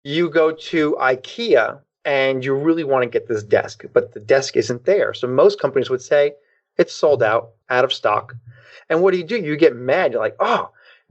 You go to IKEA and you really want to get this desk, but the desk isn't there. So most companies would say it's sold out of stock. And what do? You get mad. You're like, oh,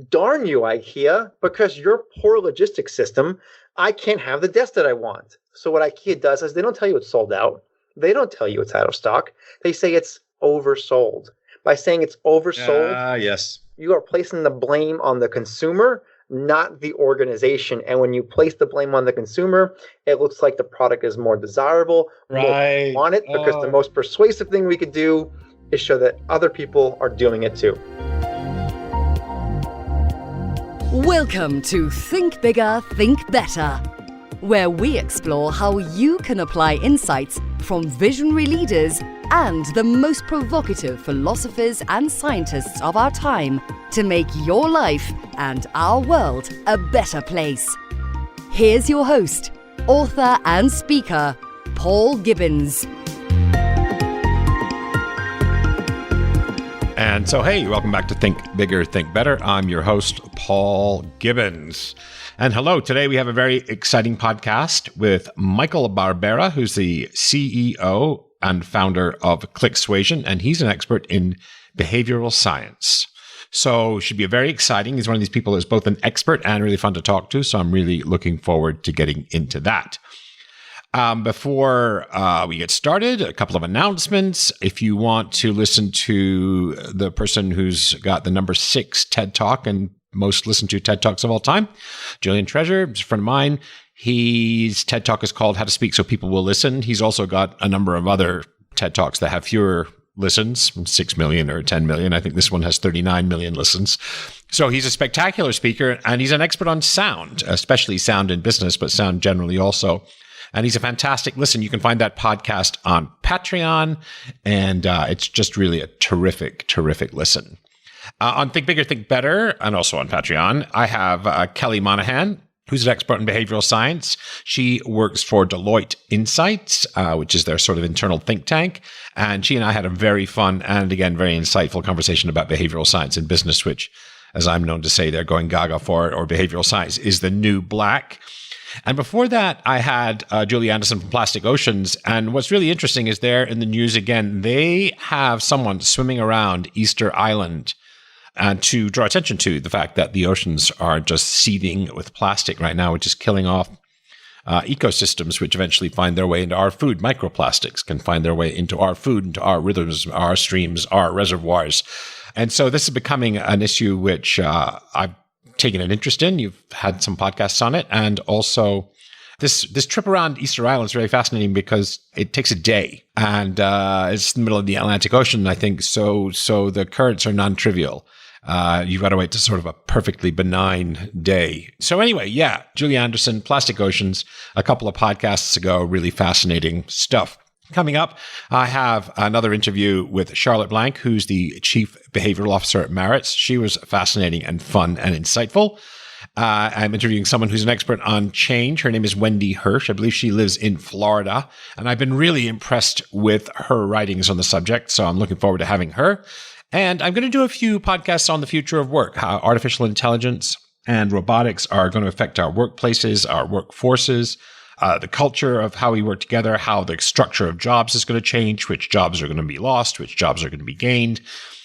darn you, IKEA, because your poor logistics system, I can't have the desk that I want. So what IKEA does is they don't tell you it's sold out. They don't tell you it's out of stock. They say it's oversold. By saying it's oversold, yes, you are placing the blame on the consumer, not the organization. And when you place the blame on the consumer, it looks like the product is more desirable. Right. More want it because the most persuasive thing we could do is show that other people are doing it too. Welcome to Think Bigger, Think Better, where we explore how you can apply insights from visionary leaders and the most provocative philosophers and scientists of our time to make your life and our world a better place. Here's your host, author and speaker, Paul Gibbons. And so, hey, welcome back to Think Bigger, Think Better. I'm your host, Paul Gibbons. And hello, today we have a very exciting podcast with Michael Barbera, who's the CEO and founder of Suavesion, and he's an expert in behavioral science. So it should be very exciting. He's one of these people who's both an expert and really fun to talk to, so I'm really looking forward to getting into that. Before we get started, a couple of announcements. If you want to listen to the person who's got the number 6 TED Talk and most listened to TED Talks of all time, Julian Treasure, a friend of mine. His TED Talk is called How to Speak So People Will Listen. He's also got a number of other TED Talks that have fewer listens, 6 million or 10 million. I think this one has 39 million listens. So he's a spectacular speaker, and he's an expert on sound, especially sound in business, but sound generally also. And he's a fantastic listen. You can find that podcast on Patreon, and it's just really a terrific, terrific listen. On Think Bigger, Think Better, and also on Patreon, I have Kelly Monahan, who's an expert in behavioral science. She works for Deloitte Insights, which is their sort of internal think tank. And she and I had a very fun and, again, very insightful conversation about behavioral science in business, which, as I'm known to say, they're going gaga for it, or behavioral science is the new black. And before that, I had Julie Anderson from Plastic Oceans. And what's really interesting is they're in the news again. They have someone swimming around Easter Island and to draw attention to the fact that the oceans are just seething with plastic right now, which is killing off ecosystems, which eventually find their way into our food. Microplastics can find their way into our food, into our rhythms, our streams, our reservoirs. And so this is becoming an issue which I've taken an interest in. You've had some podcasts on it. And also this trip around Easter Island is very fascinating because it takes a day, and it's in the middle of the Atlantic Ocean, I think. So the currents are non-trivial. You've got to wait to sort of a perfectly benign day. So anyway, yeah, Julie Anderson, Plastic Oceans, a couple of podcasts ago, really fascinating stuff. Coming up, I have another interview with Charlotte Blank, who's the Chief Behavioral Officer at Maritz. She was fascinating and fun and insightful. I'm interviewing someone who's an expert on change. Her name is Wendy Hirsch. I believe she lives in Florida. And I've been really impressed with her writings on the subject, so I'm looking forward to having her. And I'm going to do a few podcasts on the future of work, how artificial intelligence and robotics are going to affect our workplaces, our workforces, the culture of how we work together, how the structure of jobs is going to change, which jobs are going to be lost, which jobs are going to be gained.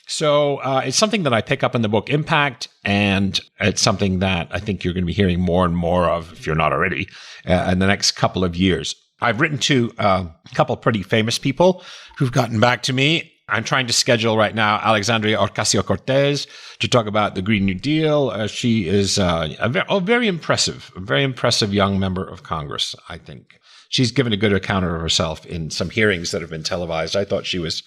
So it's something that I pick up in the book Impact, and it's something that I think you're going to be hearing more and more of, if you're not already, in the next couple of years. I've written to a couple pretty famous people who've gotten back to me. I'm trying to schedule right now Alexandria Ocasio-Cortez to talk about the Green New Deal. She is a very impressive young member of Congress, I think. She's given a good account of herself in some hearings that have been televised. I thought she was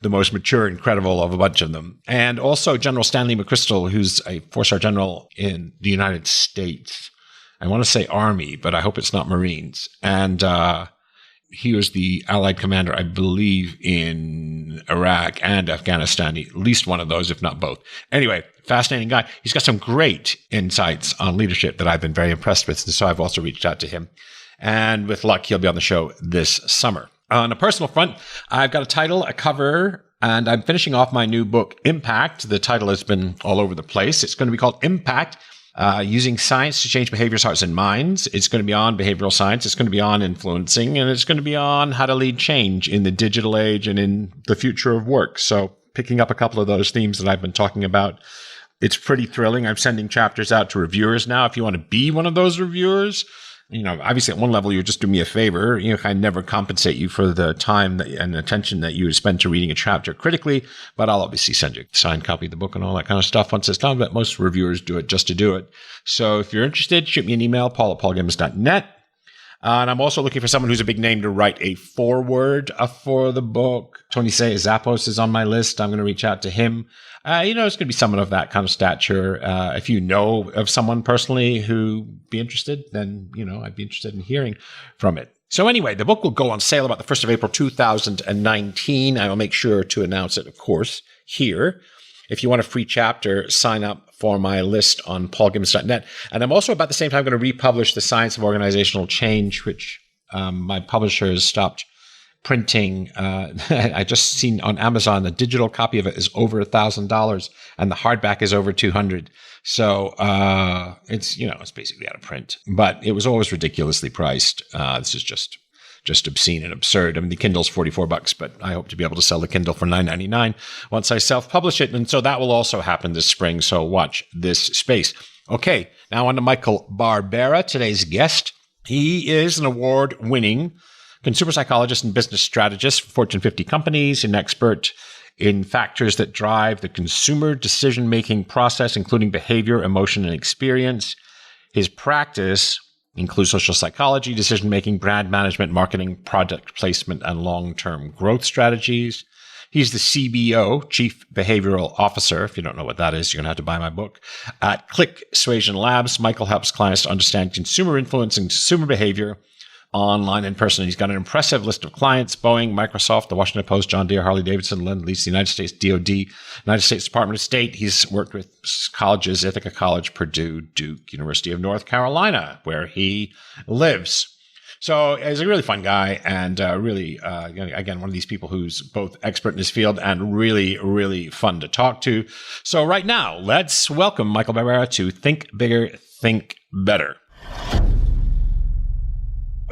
the most mature and credible of a bunch of them. And also General Stanley McChrystal, who's a 4-star general in the United States. I want to say Army, but I hope it's not Marines. And he was the Allied commander, I believe, in Iraq and Afghanistan, at least one of those, if not both. Anyway, fascinating guy. He's got some great insights on leadership that I've been very impressed with. And so I've also reached out to him. And with luck, he'll be on the show this summer. On a personal front, I've got a title, a cover, and I'm finishing off my new book, Impact. The title has been all over the place. It's going to be called Impact, using science to change behaviors, hearts, and minds. It's going to be on behavioral science. It's going to be on influencing, and it's going to be on how to lead change in the digital age and in the future of work. So picking up a couple of those themes that I've been talking about, it's pretty thrilling. I'm sending chapters out to reviewers now. If you want to be one of those reviewers, obviously at one level, you're just doing me a favor. I never compensate you for the time and attention that you spend to reading a chapter critically, but I'll obviously send you a signed copy of the book and all that kind of stuff once it's done. But most reviewers do it just to do it. So if you're interested, shoot me an email, paul@paulgibbons.net. And I'm also looking for someone who's a big name to write a foreword for the book. Tony Zappos is on my list. I'm going to reach out to him. It's going to be someone of that kind of stature. If you know of someone personally who'd be interested, then, I'd be interested in hearing from it. So anyway, the book will go on sale about the 1st of April, 2019. I will make sure to announce it, of course, here. If you want a free chapter, sign up for my list on paulgibbons.net. And I'm also about the same time going to republish The Science of Organizational Change, which my publisher has stopped printing. I just seen on Amazon, the digital copy of it is over $1,000 and the hardback is over $200. So it's basically out of print, but it was always ridiculously priced. This is just obscene and absurd. I mean, the Kindle's $44, but I hope to be able to sell the Kindle for $9.99 once I self-publish it. And so that will also happen this spring. So watch this space. Okay, now on to Michael Barbera, today's guest. He is an award-winning consumer psychologist and business strategist for Fortune 50 companies, an expert in factors that drive the consumer decision-making process, including behavior, emotion, and experience. His practice includes social psychology, decision-making, brand management, marketing, product placement, and long-term growth strategies. He's the CBO, Chief Behavioral Officer. If you don't know what that is, you're going to have to buy my book. At Click Suavesion Labs, Michael helps clients to understand consumer influence and consumer behavior online and in person. He's got an impressive list of clients: Boeing, Microsoft, the Washington Post, John Deere, Harley Davidson, Lend-Lease, the United States DoD, United States Department of State. He's worked with colleges, Ithaca College, Purdue, Duke, University of North Carolina, where he lives. So he's a really fun guy and really, again, one of these people who's both expert in his field and really, really fun to talk to. So right now, let's welcome Michael Barbera to Think Bigger, Think Better.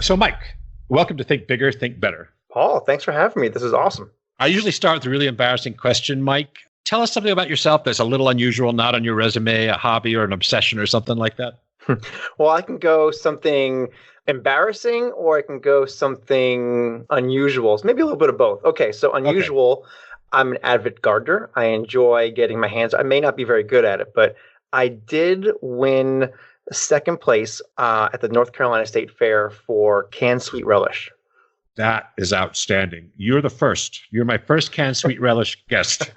So, Mike, welcome to Think Bigger, Think Better. Paul, thanks for having me. This is awesome. I usually start with a really embarrassing question, Mike. Tell us something about yourself that's a little unusual, not on your resume, a hobby or an obsession or something like that. Well, I can go something embarrassing or I can go something unusual. So maybe a little bit of both. Okay, so unusual, okay. I'm an avid gardener. I enjoy getting my hands. I may not be very good at it, but I did win second place at the North Carolina State Fair for canned sweet relish. That is outstanding. You're the first. You're my first canned sweet relish guest.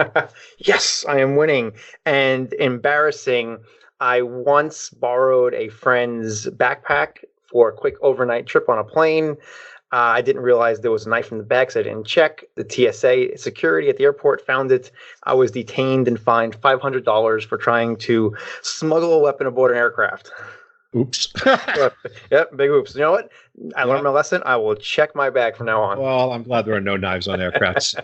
Yes, I am winning. And embarrassing, I once borrowed a friend's backpack for a quick overnight trip on a plane. I didn't realize there was a knife in the bag, so I didn't check. The TSA security at the airport found it. I was detained and fined $500 for trying to smuggle a weapon aboard an aircraft. Oops. Yep, big oops. You know what? I learned my lesson. I will check my bag from now on. Well, I'm glad there are no knives on aircrafts.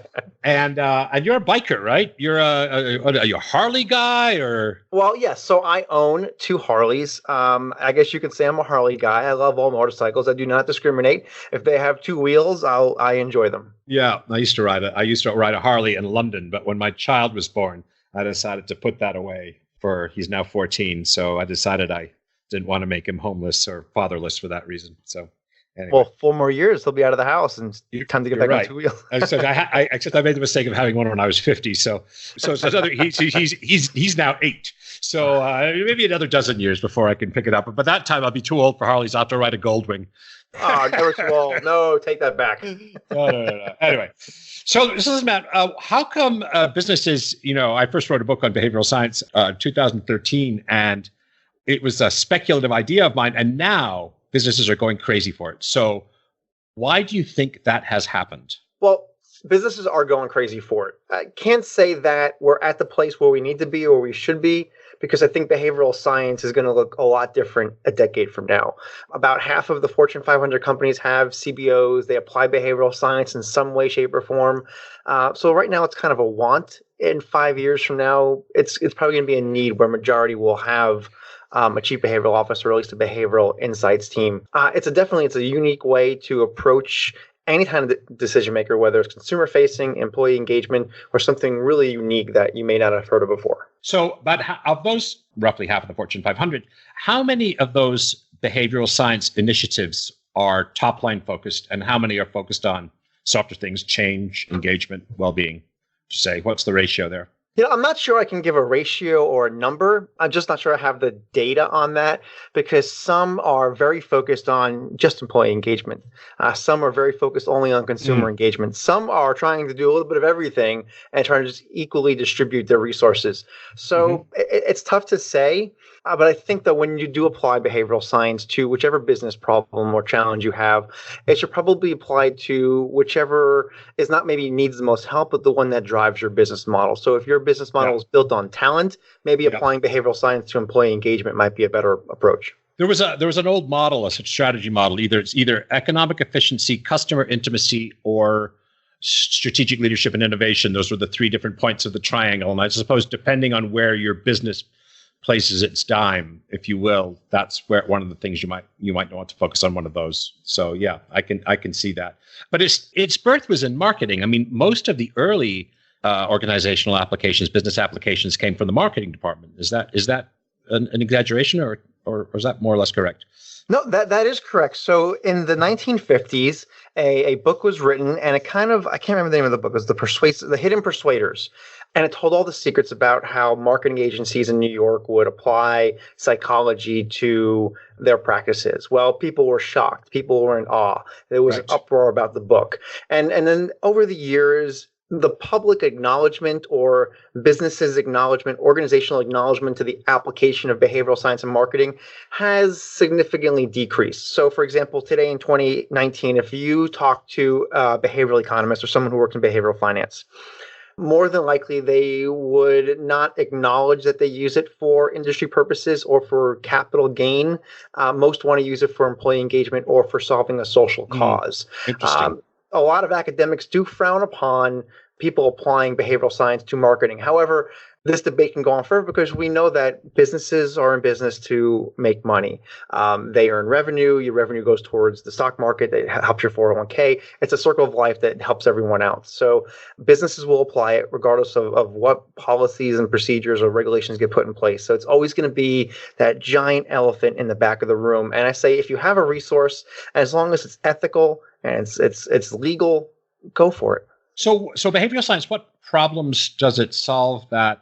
And you're a biker, right? You're are you a Harley guy or? Well, yes. So I own two Harleys. I guess you could say I'm a Harley guy. I love all motorcycles. I do not discriminate. If they have two wheels, I enjoy them. Yeah, I used to ride a Harley in London, but when my child was born, I decided to put that away. He's now 14, so I decided I didn't want to make him homeless or fatherless for that reason. So, anyway. Well, 4 more years, he'll be out of the house, and time to get back on two wheels. Except I made the mistake of having one when I was 50. So he's now 8. So maybe another dozen years before I can pick it up. But by that time, I'll be too old for Harleys. I'll have to ride a Goldwing. Oh, never too old. No, take that back. No. Anyway, so this is Matt. How come businesses? I first wrote a book on behavioral science in 2013, and it was a speculative idea of mine, and now businesses are going crazy for it. So why do you think that has happened? Well, businesses are going crazy for it. I can't say that we're at the place where we need to be or we should be, because I think behavioral science is going to look a lot different a decade from now. About half of the Fortune 500 companies have CBOs. They apply behavioral science in some way, shape, or form. So right now it's kind of a want. In 5 years from now, it's probably going to be a need where majority will have a chief behavioral officer, or at least a behavioral insights team. It's a unique way to approach any kind of decision maker, whether it's consumer facing, employee engagement, or something really unique that you may not have heard of before. So, but of those roughly half of the Fortune 500, how many of those behavioral science initiatives are top-line focused, and how many are focused on softer things, change, engagement, well-being? Say, what's the ratio there? I'm not sure I can give a ratio or a number. I'm just not sure I have the data on that, because some are very focused on just employee engagement. Some are very focused only on consumer engagement. Some are trying to do a little bit of everything and trying to just equally distribute their resources. So it's tough to say. But I think that when you do apply behavioral science to whichever business problem or challenge you have, it should probably apply to whichever is not maybe needs the most help, but the one that drives your business model. So if your business model is built on talent, maybe applying behavioral science to employee engagement might be a better approach. There was an old model, a strategy model. It's either economic efficiency, customer intimacy, or strategic leadership and innovation. Those were the three different points of the triangle. And I suppose depending on where your business places its dime, if you will, that's where one of the things you might want to focus on one of those. So yeah, I can see that. But its birth was in marketing. I mean, most of the early organizational applications, business applications, came from the marketing department. Is that an exaggeration, or is that more or less correct? No, that is correct. So in the 1950s, a book was written, and I can't remember the name of the book. It was The Hidden Persuaders. And it told all the secrets about how marketing agencies in New York would apply psychology to their practices. Well, people were shocked. People were in awe. There was an uproar about the book. And then over the years, the public acknowledgement or businesses' acknowledgement, organizational acknowledgement to the application of behavioral science and marketing has significantly decreased. So, for example, today in 2019, if you talk to a behavioral economist or someone who works in behavioral finance, more than likely they would not acknowledge that they use it for industry purposes or for capital gain. Most want to use it for employee engagement or for solving a social cause. Interesting. A lot of academics do frown upon people applying behavioral science to marketing. However, this debate can go on forever because we know that businesses are in business to make money. They earn revenue. Your revenue goes towards the stock market. It helps your 401k. It's a circle of life that helps everyone out. So businesses will apply it regardless of what policies and procedures or regulations get put in place. So it's always going to be that giant elephant in the back of the room. And I say, if you have a resource, as long as it's ethical and it's legal, go for it. So behavioral science, what problems does it solve that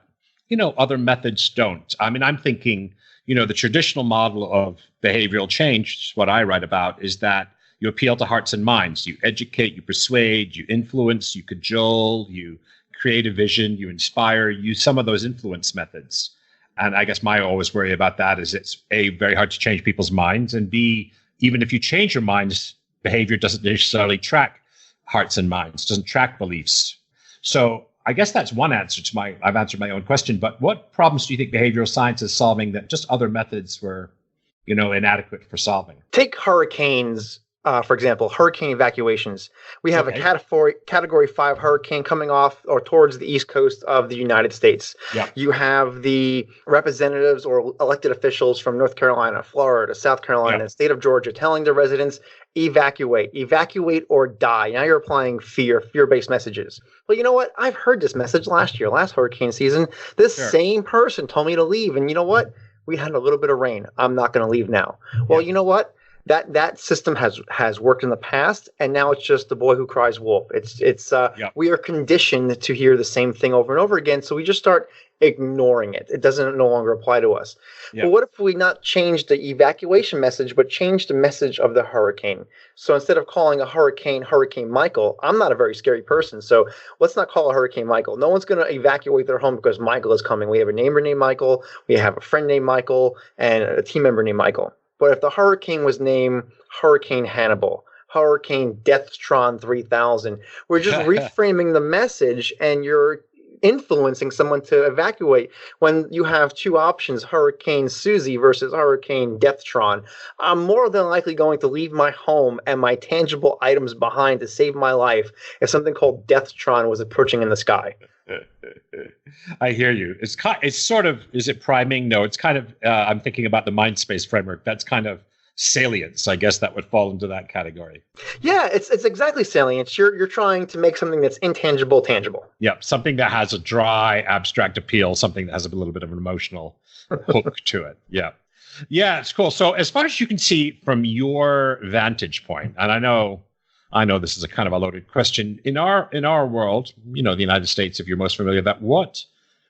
other methods don't? I mean, I'm thinking, the traditional model of behavioral change, what I write about, is that you appeal to hearts and minds. You educate, you persuade, you influence, you cajole, you create a vision, you inspire, use some of those influence methods. And I guess my always worry about that is it's A, very hard to change people's minds, and B, even if you change your minds, behavior doesn't necessarily track hearts and minds, doesn't track beliefs. So I guess that's one answer to I've answered my own question, but what problems do you think behavioral science is solving that just other methods were, inadequate for solving? Take hurricanes, for example, hurricane evacuations. We have a category 5 hurricane coming off or towards the east coast of the United States. Yeah. You have the representatives or elected officials from North Carolina, Florida, South Carolina, and state of Georgia telling their residents, evacuate or die. Now you're applying fear-based messages. Well, you know what? I've heard this message last hurricane season. This same person told me to leave. And you know what? We had a little bit of rain. I'm not going to leave now. Well, you know what? That system has worked in the past, and now it's just the boy who cries wolf. We are conditioned to hear the same thing over and over again, so we just start ignoring it. It doesn't no longer apply to us. But what if we not change the evacuation message, but change the message of the hurricane? So instead of calling a hurricane Hurricane Michael, I'm not a very scary person, so let's not call a Hurricane Michael. No one's going to evacuate their home because Michael is coming. We have a neighbor named Michael, we have a friend named Michael, and a team member named Michael. But if the hurricane was named Hurricane Hannibal, Hurricane Deathstron 3000, we're just reframing the message, and you're influencing someone to evacuate when you have two options, Hurricane Susie versus Hurricane Deathtron. I'm more than likely going to leave my home and my tangible items behind to save my life if something called Deathtron was approaching in the sky. I hear you. It's sort of, is it priming? No, it's kind of, I'm thinking about the mind space framework. That's kind of salience. I guess that would fall into that category. Yeah, it's exactly salience. You're trying to make something that's intangible tangible. Yeah, something that has a dry, abstract appeal, something that has a little bit of an emotional hook to it. Yeah. Yeah, it's cool. So as far as you can see from your vantage point, and I know this is a kind of a loaded question. In our world, the United States, if you're most familiar with that,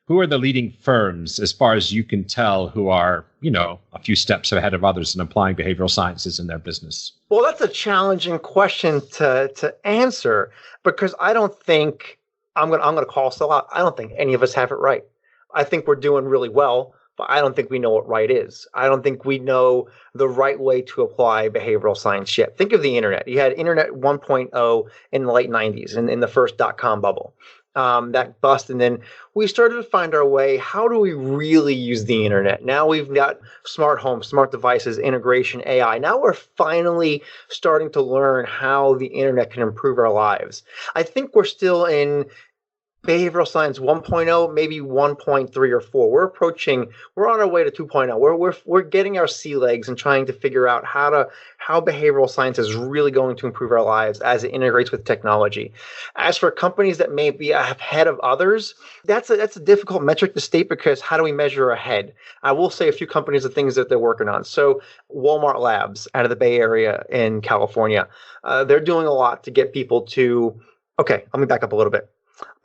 who are the leading firms, as far as you can tell, who are, a few steps ahead of others in applying behavioral sciences in their business? Well, that's a challenging question to answer, because I don't think I'm gonna call us out. I don't think any of us have it right. I think we're doing really well, but I don't think we know what right is. I don't think we know the right way to apply behavioral science yet. Think of the internet. You had Internet 1.0 in the late 90s, in the first dot-com bubble. That bust. And then we started to find our way. How do we really use the internet? Now we've got smart homes, smart devices, integration, AI. Now we're finally starting to learn how the internet can improve our lives. I think we're still in behavioral science 1.0, maybe 1.3 or 4. We're on our way to 2.0. We're getting our sea legs and trying to figure out how behavioral science is really going to improve our lives as it integrates with technology. As for companies that may be ahead of others, that's a difficult metric to state, because how do we measure ahead? I will say a few companies, of things that they're working on. So Walmart Labs out of the Bay Area in California, they're doing a lot to get people to, okay, let me back up a little bit.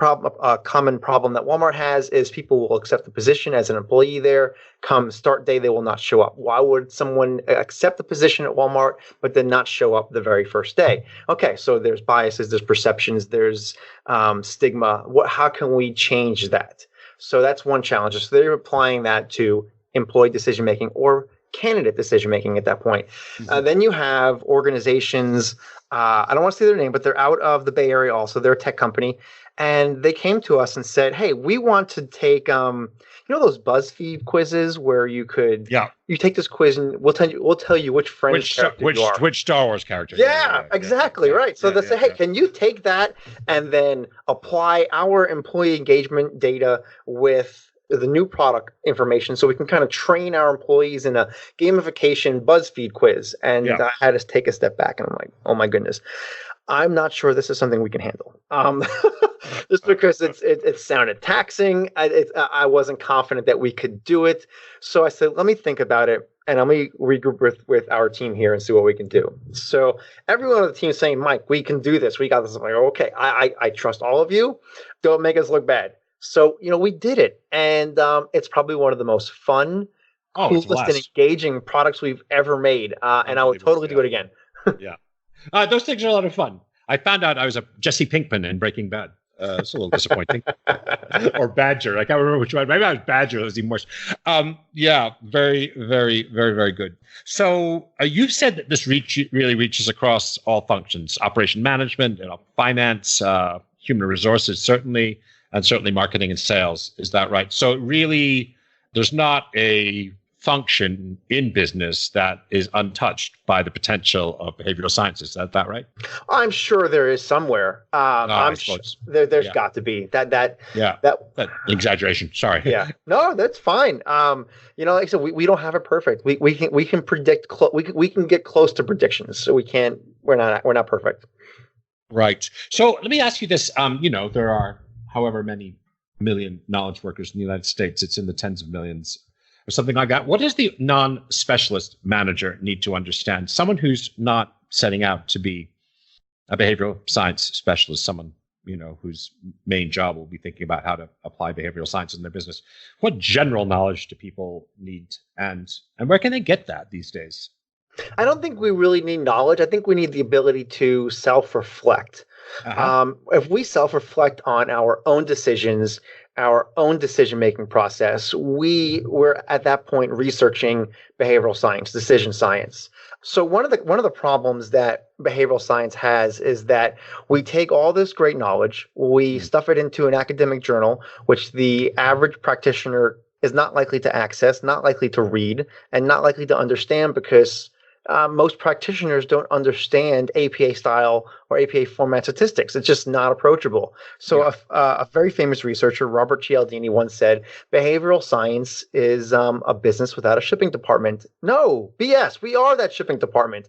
A common problem that Walmart has is people will accept the position as an employee there. Come start day, they will not show up. Why would someone accept the position at Walmart but then not show up the very first day? Okay, so there's biases, there's perceptions, there's stigma. How can we change that? So that's one challenge. So they're applying that to employee decision making or candidate decision making at that point. Then you have organizations. I don't want to say their name, but they're out of the Bay Area also. They're a tech company. And they came to us and said, hey, we want to take, those BuzzFeed quizzes where you take this quiz and we'll tell you which character you are. Which Star Wars character. Yeah, exactly. Yeah, right. So they say, hey, can you take that and then apply our employee engagement data with the new product information so we can kind of train our employees in a gamification BuzzFeed quiz? And I had to take a step back and I'm like, oh my goodness, I'm not sure this is something we can handle. Just because it sounded taxing. I wasn't confident that we could do it. So I said, let me think about it and let me regroup with our team here and see what we can do. So everyone on the team is saying, Mike, we can do this. We got this. I'm like, okay, I trust all of you. Don't make us look bad. So, we did it. And it's probably one of the most fun, coolest, and engaging products we've ever made. And I would totally do it again. Yeah. Those things are a lot of fun. I found out I was a Jesse Pinkman in Breaking Bad. It's a little disappointing. Or Badger. I can't remember which one. Maybe I was Badger. It was even worse. Yeah, very, very, very, very good. So you've said that this really reaches across all functions: operation management, finance, human resources, certainly, and certainly marketing and sales. Is that right? So really, there's not a function in business that is untouched by the potential of behavioral sciences. Is that right? I'm sure there is somewhere. I'm sure there's got to be that exaggeration. Sorry. Yeah. No, that's fine. Like I said, we don't have it perfect. We can predict. We can get close to predictions. So we can't. We're not perfect. Right. So let me ask you this. There are however many million knowledge workers in the United States. It's in the tens of millions. Or something like that. What does the non-specialist manager need to understand? Someone who's not setting out to be a behavioral science specialist, someone, whose main job will be thinking about how to apply behavioral science in their business. What general knowledge do people need, and where can they get that these days? I don't think we really need knowledge. I think we need the ability to self-reflect. If we self-reflect on our own decisions, our own decision-making process, we were at that point researching behavioral science, decision science. So one of the problems that behavioral science has is that we take all this great knowledge, we stuff it into an academic journal, which the average practitioner is not likely to access, not likely to read, and not likely to understand because most practitioners don't understand APA style or APA format statistics. It's just not approachable. So a very famous researcher, Robert Cialdini, once said, behavioral science is a business without a shipping department. No, BS. We are that shipping department.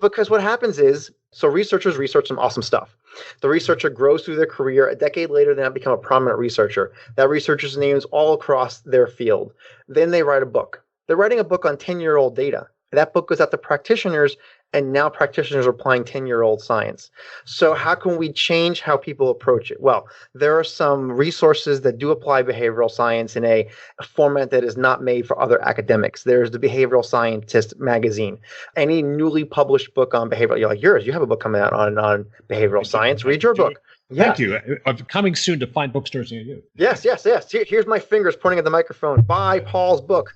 Because what happens is, so researchers research some awesome stuff. The researcher grows through their career. A decade later, they now become a prominent researcher. That researcher's name is all across their field. Then they write a book. They're writing a book on 10-year-old data. That book goes out to practitioners, and now practitioners are applying 10-year-old science. So how can we change how people approach it? Well, there are some resources that do apply behavioral science in a format that is not made for other academics. There's the Behavioral Scientist magazine. Any newly published book on behavioral, you're like yours, you have a book coming out on behavioral science. Read your book. Thank you. Coming soon to fine bookstores near you. Yes. Here's my fingers pointing at the microphone. Buy Paul's book.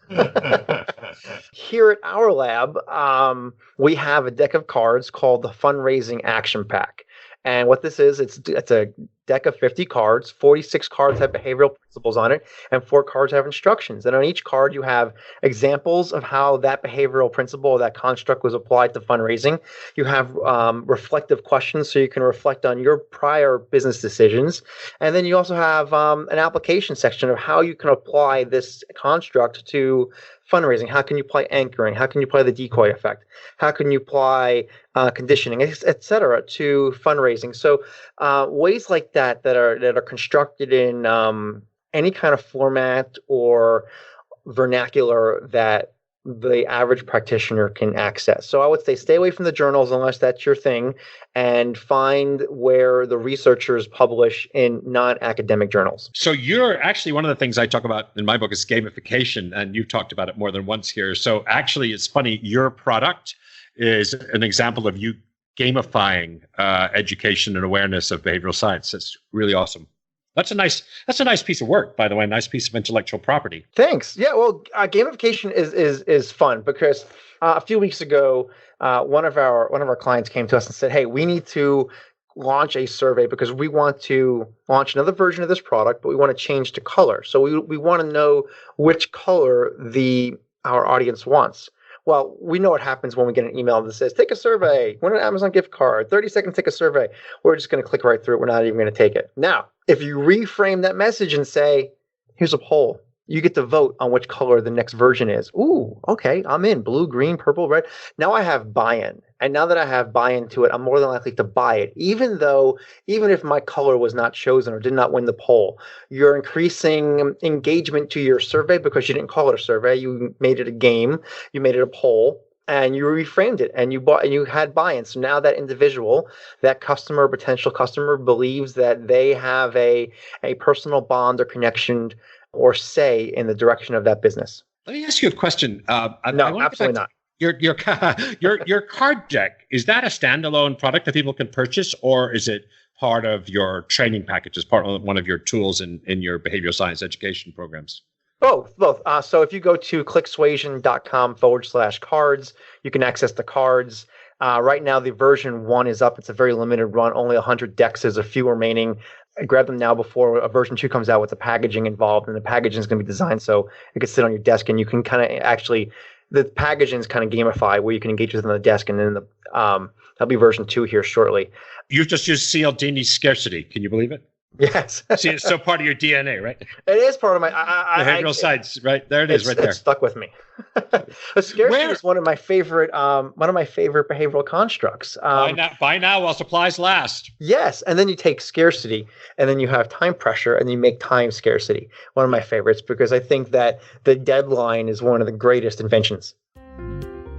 Here at our lab, we have a deck of cards called the Fundraising Action Pack. And what this is, it's a deck of 50 cards. 46 cards have behavioral principles on it, and 4 cards have instructions. And on each card, you have examples of how that behavioral principle or that construct was applied to fundraising. You have reflective questions, so you can reflect on your prior business decisions. And then you also have an application section of how you can apply this construct to fundraising. How can you apply anchoring? How can you apply the decoy effect? How can you apply conditioning, et cetera, to fundraising? So ways like that are constructed in any kind of format or vernacular that the average practitioner can access. So I would say stay away from the journals unless that's your thing, and find where the researchers publish in non-academic journals. So you're actually, one of the things I talk about in my book is gamification, and you've talked about it more than once here. So actually, it's funny, your product is an example of you gamifying education and awareness of behavioral science. That's really awesome. That's a nice piece of work, by the way, a nice piece of intellectual property. Thanks. Yeah, well, gamification is fun because a few weeks ago, one of our clients came to us and said, "Hey, we need to launch a survey because we want to launch another version of this product, but we want to change the color. So we want to know which color our audience wants." Well, we know what happens when we get an email that says, "Take a survey, win an Amazon gift card, 30 seconds, take a survey." We're just going to click right through it. We're not even going to take it. Now, if you reframe that message and say, "Here's a poll. You get to vote on which color the next version is." Ooh, okay, I'm in. Blue, green, purple, red. Now I have buy-in. And now that I have buy-in to it, I'm more than likely to buy it, even if my color was not chosen or did not win the poll. You're increasing engagement to your survey because you didn't call it a survey. You made it a game. You made it a poll. And you reframed it, and you had buy-in. So now that individual, that potential customer, believes that they have a personal bond or connection or say in the direction of that business. Let me ask you a question. No, absolutely not. Your card deck, is that a standalone product that people can purchase, or is it part of your training package, as part of one of your tools in your behavioral science education programs? Both. So if you go to clicksuasion.com/cards, you can access the cards. Right now, the version 1 is up. It's a very limited run, only 100 decks. There's a few remaining. Grab them now before a version 2 comes out with the packaging involved, and the packaging is going to be designed so it can sit on your desk, and you can kind of the packaging is kind of gamified where you can engage with them on the desk, and then that'll be version 2 here shortly. You just used Cialdini's scarcity. Can you believe it? Yes. See, it's so part of your DNA, right? It is part of my behavioral science, right? There it is, right there. It's stuck with me. Scarcity is one of my favorite behavioral constructs. Buy now while supplies last. Yes, and then you take scarcity, and then you have time pressure, and you make time scarcity. One of my favorites, because I think that the deadline is one of the greatest inventions.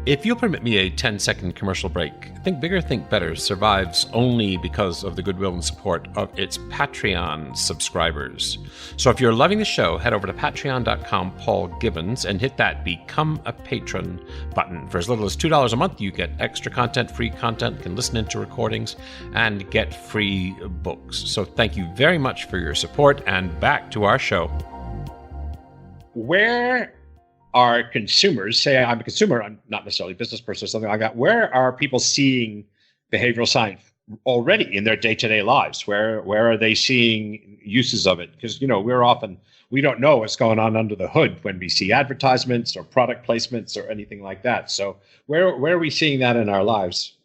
If you'll permit me a 10-second commercial break, Think Bigger, Think Better survives only because of the goodwill and support of its Patreon subscribers. So if you're loving the show, head over to patreon.com, Paul Gibbons, and hit that Become a Patron button. For as little as $2 a month, you get extra content, free content, can listen into recordings, and get free books. So thank you very much for your support, and back to our show. Where are consumers, say I'm a consumer, I'm not necessarily a business person or something like that, where are people seeing behavioral science already in their day-to-day lives? Where are they seeing uses of it? Because, we don't know what's going on under the hood when we see advertisements or product placements or anything like that. So where are we seeing that in our lives?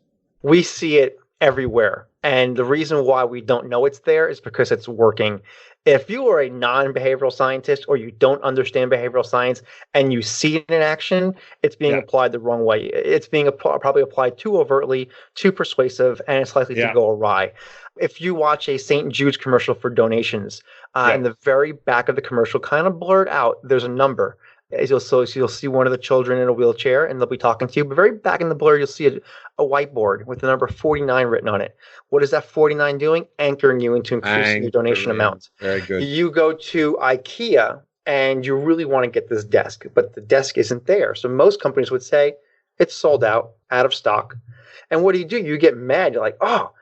We see it everywhere. And the reason why we don't know it's there is because it's working. If you are a non-behavioral scientist or you don't understand behavioral science and you see it in action, it's being applied the wrong way. It's being probably applied too overtly, too persuasive, and it's likely to go awry. If you watch a St. Jude's commercial for donations, in the very back of the commercial, kind of blurred out, there's a number. You'll see one of the children in a wheelchair, and they'll be talking to you. But very back in the blur, you'll see a whiteboard with the number 49 written on it. What is that 49 doing? Anchoring you into increasing your donation amount. Very good. You go to IKEA, and you really want to get this desk, but the desk isn't there. So most companies would say, it's sold out of stock. And what do? You get mad. You're like, oh,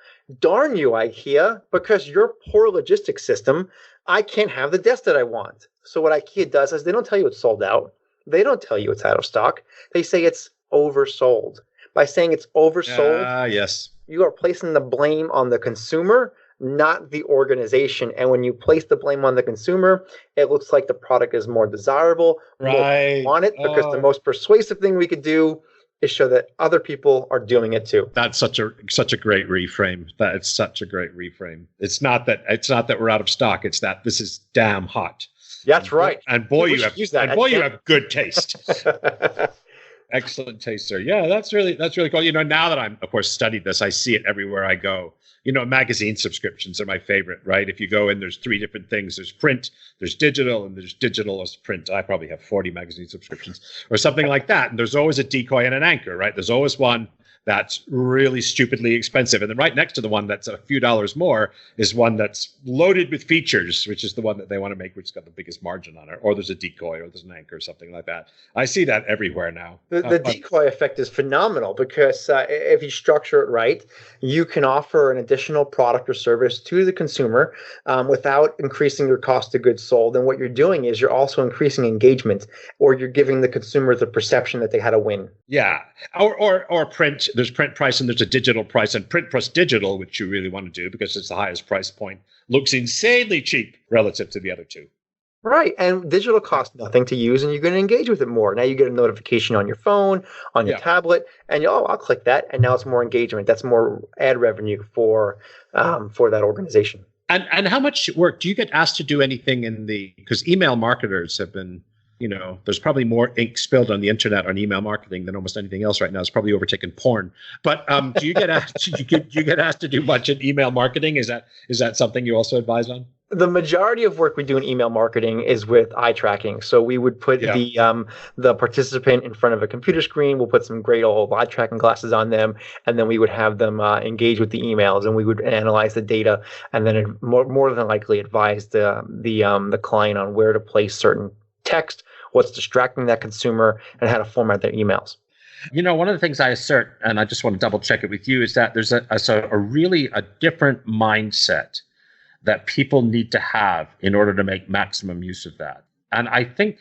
darn you, IKEA, because your poor logistics system, I can't have the desk that I want. So what IKEA does is they don't tell you it's sold out. They don't tell you it's out of stock. They say it's oversold. By saying it's oversold, yes, you are placing the blame on the consumer, not the organization. And when you place the blame on the consumer, it looks like the product is more desirable. Right. More want it because the most persuasive thing we could do is show that other people are doing it too. That's such a great reframe. It's such a great reframe. It's not that we're out of stock. It's that this is damn hot. That's right. And boy, you have good taste. Excellent taste, sir. Yeah, that's really cool. Now that I'm, of course, studied this, I see it everywhere I go. Magazine subscriptions are my favorite, right? If you go in, there's 3 different things. There's print, there's digital, and there's digital as print. I probably have 40 magazine subscriptions or something like that. And there's always a decoy and an anchor, right? There's always one that's really stupidly expensive. And then right next to the one that's a few dollars more is one that's loaded with features, which is the one that they want to make, which has got the biggest margin on it. Or there's a decoy or there's an anchor or something like that. I see that everywhere now. The decoy effect is phenomenal because if you structure it right, you can offer an additional product or service to the consumer without increasing your cost of goods sold. And what you're doing is you're also increasing engagement, or you're giving the consumer the perception that they had a win. Yeah. Or print. There's print price and there's a digital price, and print plus digital, which you really want to do because it's the highest price point, looks insanely cheap relative to the other two. Right. And digital costs nothing to use, and you're going to engage with it more. Now you get a notification on your phone, on your tablet, and I'll click that. And now it's more engagement. That's more ad revenue for that organization. And how much work do you get asked to do anything because email marketers have been, there's probably more ink spilled on the internet on email marketing than almost anything else right now. It's probably overtaken porn. But do you get asked? you get asked to do much in email marketing? Is that something you also advise on? The majority of work we do in email marketing is with eye tracking. So we would put the participant in front of a computer screen. We'll put some great old eye tracking glasses on them, and then we would have them engage with the emails, and we would analyze the data, and then more than likely advise the client on where to place certain text, what's distracting that consumer, and how to format their emails. One of the things I assert, and I just want to double check it with you, is that there's a really different mindset that people need to have in order to make maximum use of that. And I think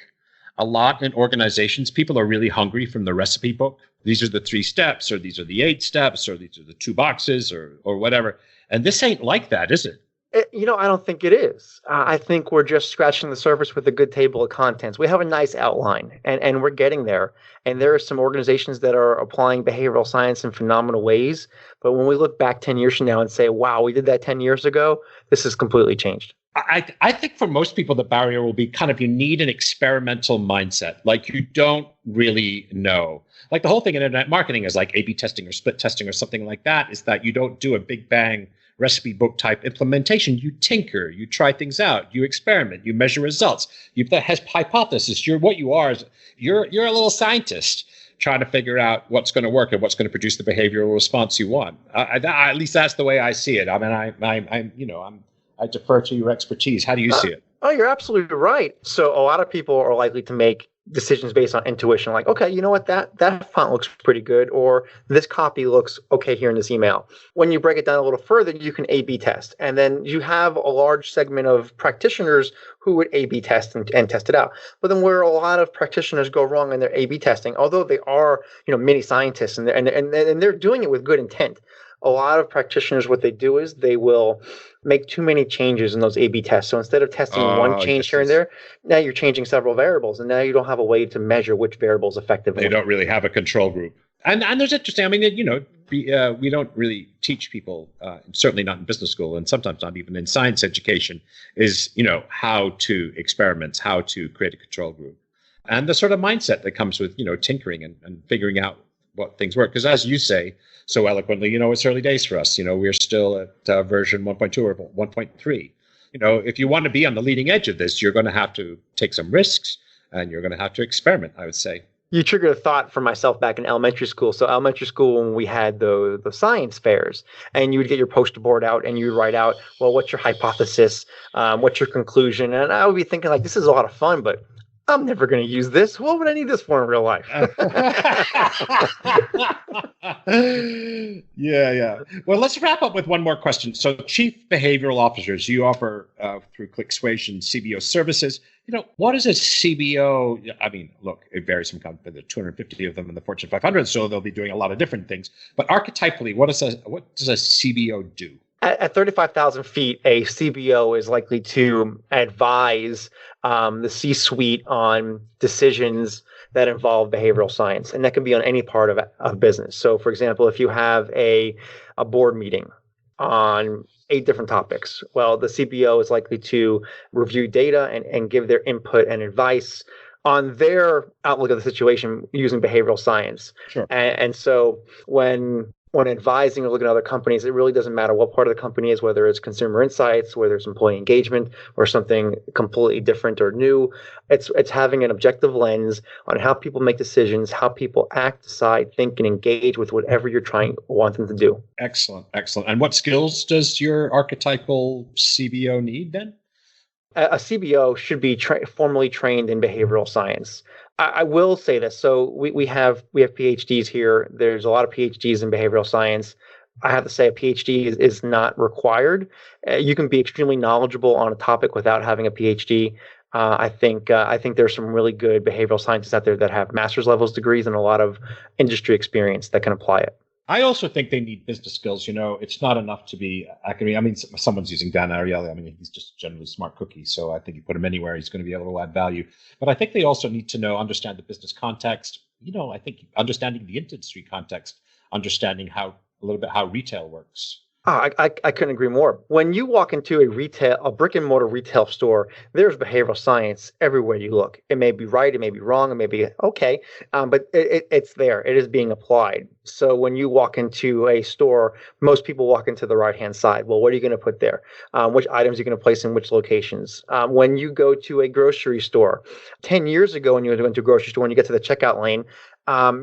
a lot in organizations, people are really hungry from the recipe book. These are the 3 steps, or these are the 8 steps, or these are the 2 boxes, or whatever. And this ain't like that, is it? I don't think it is. I think we're just scratching the surface with a good table of contents. We have a nice outline, and we're getting there. And there are some organizations that are applying behavioral science in phenomenal ways. But when we look back 10 years from now and say, wow, we did that 10 years ago, this has completely changed. I think for most people, the barrier will be you need an experimental mindset. Like you don't really know. Like the whole thing in internet marketing is like A/B testing or split testing or something like that, is that you don't do a big bang recipe book type implementation. You tinker, you try things out, you experiment, you measure results. You have hypothesis. You're a little scientist. trying to figure out what's going to work and what's going to produce the behavioral response you want. At least that's the way I see it. I mean, I defer to your expertise. How do you see it? Oh, you're absolutely right. So a lot of people are likely to make decisions based on intuition, like, okay, you know what, that font looks pretty good, or this copy looks okay here in this email. When you break it down a little further, you can A/B test, and then you have a large segment of practitioners who would A/B test and test it out. But then where a lot of practitioners go wrong in their A/B testing, although they are mini scientists and they're doing it with good intent, a lot of practitioners, what they do is they will make too many changes in those A/B tests. So instead of testing one change here and there, now you're changing several variables, and now you don't have a way to measure which variable is effective. They don't really have a control group. And there's interesting. I mean, we don't really teach people, certainly not in business school, and sometimes not even in science education, is how to experiment, how to create a control group, and the sort of mindset that comes with tinkering and figuring out what things work. Because as you say so eloquently, it's early days for us. We're still at version 1.2 or 1.3. If you want to be on the leading edge of this, you're going to have to take some risks and you're going to have to experiment, I would say. You triggered a thought for myself back in elementary school. So elementary school, when we had the science fairs, and you would get your poster board out and you would write out, well, what's your hypothesis? What's your conclusion? And I would be thinking, like, this is a lot of fun, but I'm never going to use this. What would I need this for in real life? Yeah. Well, let's wrap up with one more question. So chief behavioral officers, you offer through Suavesion CBO services. What is a CBO? I mean, look, it varies from company. There are 250 of them in the Fortune 500, so they'll be doing a lot of different things. But archetypally, what does a CBO do? At 35,000 feet, a CBO is likely to advise the C-suite on decisions that involve behavioral science, and that can be on any part of business. So, for example, if you have a board meeting on 8 different topics, well, the CBO is likely to review data and give their input and advice on their outlook of the situation using behavioral science. Sure. And so when advising or looking at other companies, it really doesn't matter what part of the company is, whether it's consumer insights, whether it's employee engagement, or something completely different or new. It's having an objective lens on how people make decisions, how people act, decide, think, and engage with whatever you're want them to do. Excellent. And what skills does your archetypal CBO need then? A CBO should be formally trained in behavioral science. I will say this. So we have PhDs here. There's a lot of PhDs in behavioral science. I have to say a PhD is not required. You can be extremely knowledgeable on a topic without having a PhD. I think there's some really good behavioral scientists out there that have master's levels degrees and a lot of industry experience that can apply it. I also think they need business skills. It's not enough to be academic. I mean, someone's using Dan Ariely. I mean, he's just a generally smart cookie. So I think you put him anywhere, he's going to be able to add value. But I think they also need to understand the business context. I think understanding the industry context, understanding a little bit how retail works. I couldn't agree more. When you walk into a brick and mortar retail store, there's behavioral science everywhere you look. It may be right, it may be wrong, it may be okay, but it's there. It is being applied. So when you walk into a store, most people walk into the right-hand side. Well, what are you going to put there? Which items are you going to place in which locations? When you go to a grocery store, 10 years ago when you went to a grocery store, when you get to the checkout lane,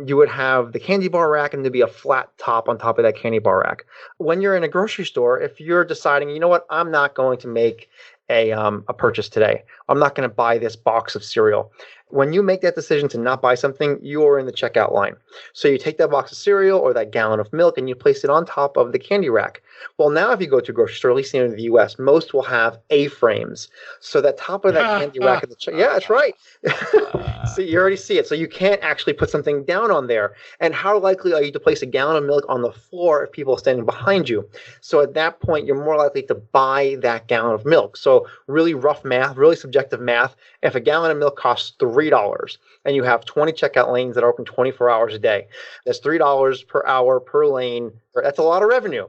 you would have the candy bar rack and there'd be a flat top on top of that candy bar rack. When you're in a grocery store, if you're deciding, you know what, I'm not going to make a purchase today. I'm not going to buy this box of cereal. When you make that decision to not buy something, you're in the checkout line. So you take that box of cereal or that gallon of milk and you place it on top of the candy rack. Well, now if you go to a grocery store, at least in the US, most will have A-frames. So that top of that candy rack, yeah, that's right. So you already see it. So you can't actually put something down on there. And how likely are you to place a gallon of milk on the floor if people are standing behind you? So at that point, you're more likely to buy that gallon of milk. So really rough math, really subjective math. If a gallon of milk costs $3 and you have 20 checkout lanes that are open 24 hours a day, that's $3 per hour per lane. That's a lot of revenue.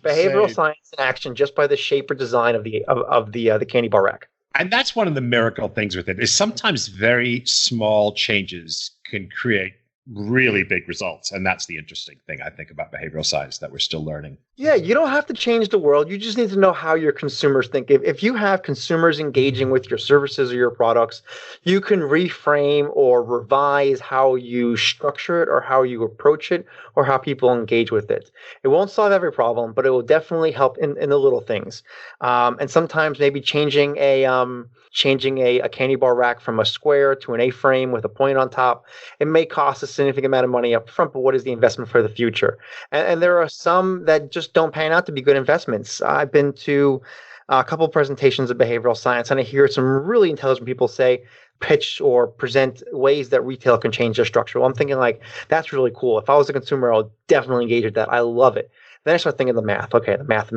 Behavioral science in action just by the shape or design of the candy bar rack. And that's one of the miracle things with it is sometimes very small changes can create really big results. And that's the interesting thing, I think, about behavioral science that we're still learning. Yeah, you don't have to change the world. You just need to know how your consumers think. If you have consumers engaging with your services or your products, you can reframe or revise how you structure it or how you approach it or how people engage with it. It won't solve every problem, but it will definitely help in the little things. And sometimes maybe changing a candy bar rack from a square to an A-frame with a point on top, it may cost a significant amount of money up front, but what is the investment for the future? And there are some that just don't pan out to be good investments. I've been to a couple presentations of behavioral science, and I hear some really intelligent people pitch or present ways that retail can change their structure. Well, I'm thinking like, that's really cool. If I was a consumer, I would definitely engage with that. I love it. Then I start thinking of the math. Okay, the math.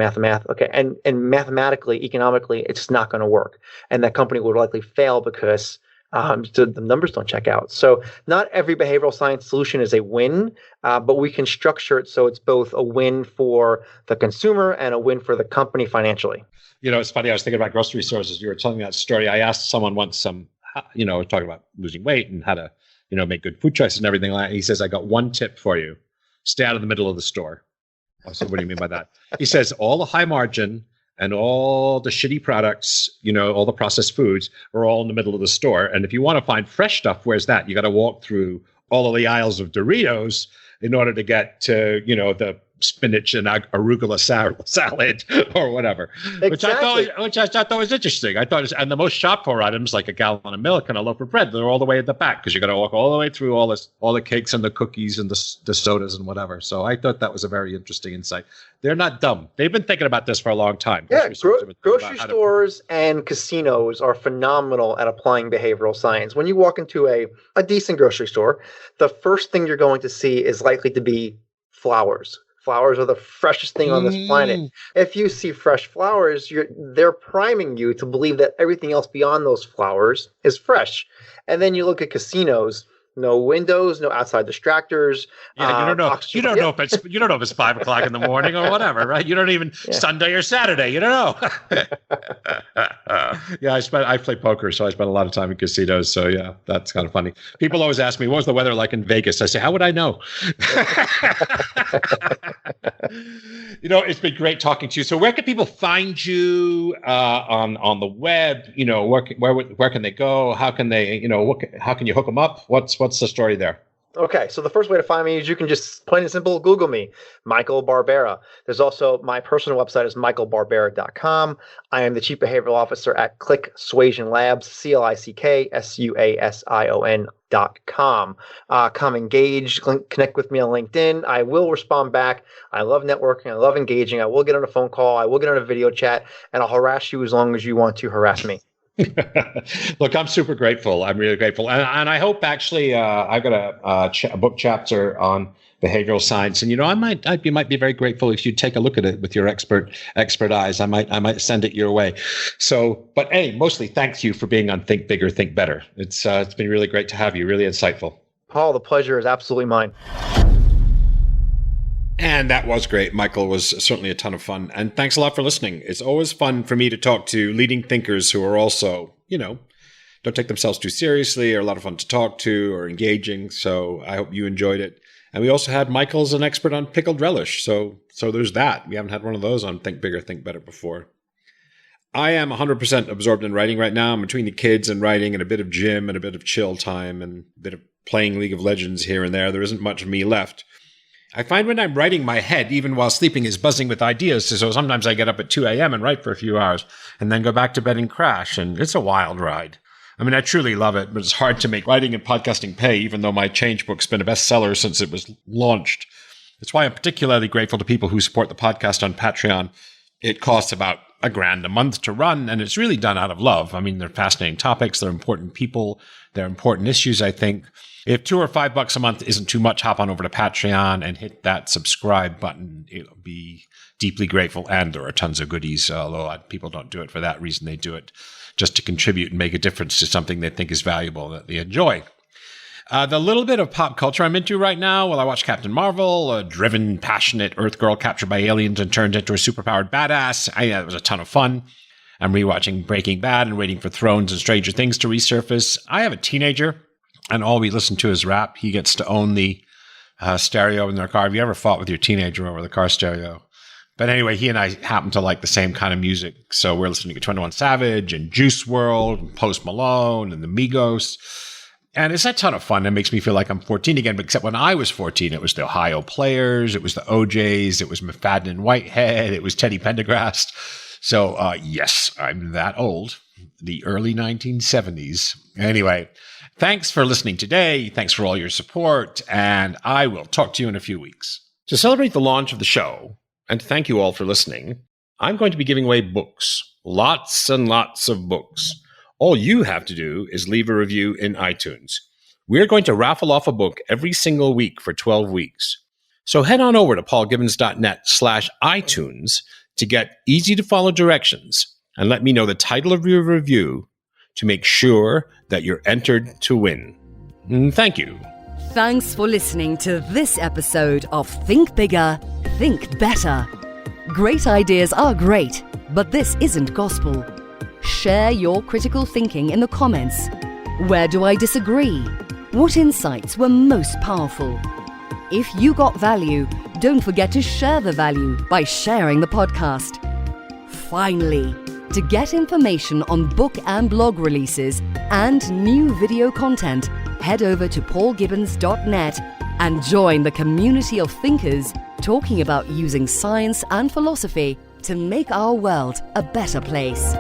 Okay, and mathematically, economically, it's just not going to work. And that company would likely fail because the numbers don't check out. So not every behavioral science solution is a win, but we can structure it so it's both a win for the consumer and a win for the company financially. It's funny. I was thinking about grocery stores as you were telling me that story. I asked someone once, talking about losing weight and how to, make good food choices and everything like that. He says, I got one tip for you. Stay out of the middle of the store. I said, what do you mean by that? He says, all the high margin and all the shitty products, all the processed foods are all in the middle of the store. And if you want to find fresh stuff, where's that? You got to walk through all of the aisles of Doritos in order to get to, the spinach and arugula salad or whatever, Exactly. which I thought was interesting. And the most shop for items like a gallon of milk and a loaf of bread, they're all the way at the back because you got to walk all the way through all the cakes and the cookies and the sodas and whatever. So I thought that was a very interesting insight. They're not dumb. They've been thinking about this for a long time. Yeah, grocery stores and casinos are phenomenal at applying behavioral science. When you walk into a decent grocery store, the first thing you're going to see is likely to be flowers. Flowers are the freshest thing on this planet. If you see fresh flowers, they're priming you to believe that everything else beyond those flowers is fresh. And then you look at casinos, no windows, no outside distractors. Yeah, you don't know if it's 5 o'clock in the morning or whatever, right? You don't even Sunday or Saturday. You don't know. Yeah, I play poker, so I spend a lot of time in casinos. So yeah, that's kind of funny. People always ask me, "What was the weather like in Vegas?" I say, "How would I know?" It's been great talking to you. So where can people find you on the web? Where can they go? How can they? How can you hook them up? What's the story there? Okay, so the first way to find me is you can just plain and simple Google me, Michael Barbera. There's also my personal website is michaelbarbera.com. I am the Chief Behavioral Officer at Click Suavesion Labs, ClickSuasion.com. Come engage, connect with me on LinkedIn. I will respond back. I love networking. I love engaging. I will get on a phone call. I will get on a video chat, and I'll harass you as long as you want to harass me. Look, I'm super grateful. I'm really grateful. And I hope actually I've got a book chapter on behavioral science. And, I might be very grateful if you take a look at it with your expert eyes. I might send it your way. So, but mostly thank you for being on Think Bigger, Think Better. It's been really great to have you. Really insightful. Paul, the pleasure is absolutely mine. And that was great. Michael was certainly a ton of fun. And thanks a lot for listening. It's always fun for me to talk to leading thinkers who are also, don't take themselves too seriously, or a lot of fun to talk to or engaging. So I hope you enjoyed it. And we also had Michael as an expert on pickled relish. So there's that. We haven't had one of those on Think Bigger, Think Better before. I am 100% absorbed in writing right now. I'm between the kids and writing and a bit of gym and a bit of chill time and a bit of playing League of Legends here and there. There isn't much of me left. I find when I'm writing, my head, even while sleeping, is buzzing with ideas. So sometimes I get up at 2 a.m. and write for a few hours and then go back to bed and crash. And it's a wild ride. I mean, I truly love it, but it's hard to make writing and podcasting pay, even though my Change book's been a bestseller since it was launched. That's why I'm particularly grateful to people who support the podcast on Patreon. It costs about $1,000 a month to run, and it's really done out of love. I mean, they're fascinating topics. They're important people. They're important issues, I think. If $2 or $5 a month isn't too much, hop on over to Patreon and hit that subscribe button. It'll be deeply grateful. And there are tons of goodies, although people don't do it for that reason. They do it just to contribute and make a difference to something they think is valuable that they enjoy. The little bit of pop culture I'm into right now, well, I watched Captain Marvel, a driven, passionate Earth girl captured by aliens and turned into a superpowered badass. It was a ton of fun. I'm rewatching Breaking Bad and waiting for Thrones and Stranger Things to resurface. I have a teenager and all we listen to is rap. He gets to own the stereo in their car. Have you ever fought with your teenager over the car stereo? But anyway, he and I happen to like the same kind of music. So we're listening to 21 Savage and Juice WRLD and Post Malone and the Migos. And it's a ton of fun. It makes me feel like I'm 14 again. But except when I was 14, it was the Ohio Players, it was the OJs, it was McFadden and Whitehead, it was Teddy Pendergrast. So yes, I'm that old. The early 1970s. Anyway, thanks for listening today. Thanks for all your support. And I will talk to you in a few weeks. To celebrate the launch of the show, and to thank you all for listening, I'm going to be giving away books. Lots and lots of books. All you have to do is leave a review in iTunes. We're going to raffle off a book every single week for 12 weeks. So head on over to paulgibbons.net/iTunes to get easy-to-follow directions and let me know the title of your review to make sure that you're entered to win. Thank you. Thanks for listening to this episode of Think Bigger, Think Better. Great ideas are great, but this isn't gospel. Share your critical thinking in the comments. Where do I disagree? What insights were most powerful? If you got value, don't forget to share the value by sharing the podcast. Finally, to get information on book and blog releases and new video content, head over to paulgibbons.net and join the community of thinkers talking about using science and philosophy to make our world a better place.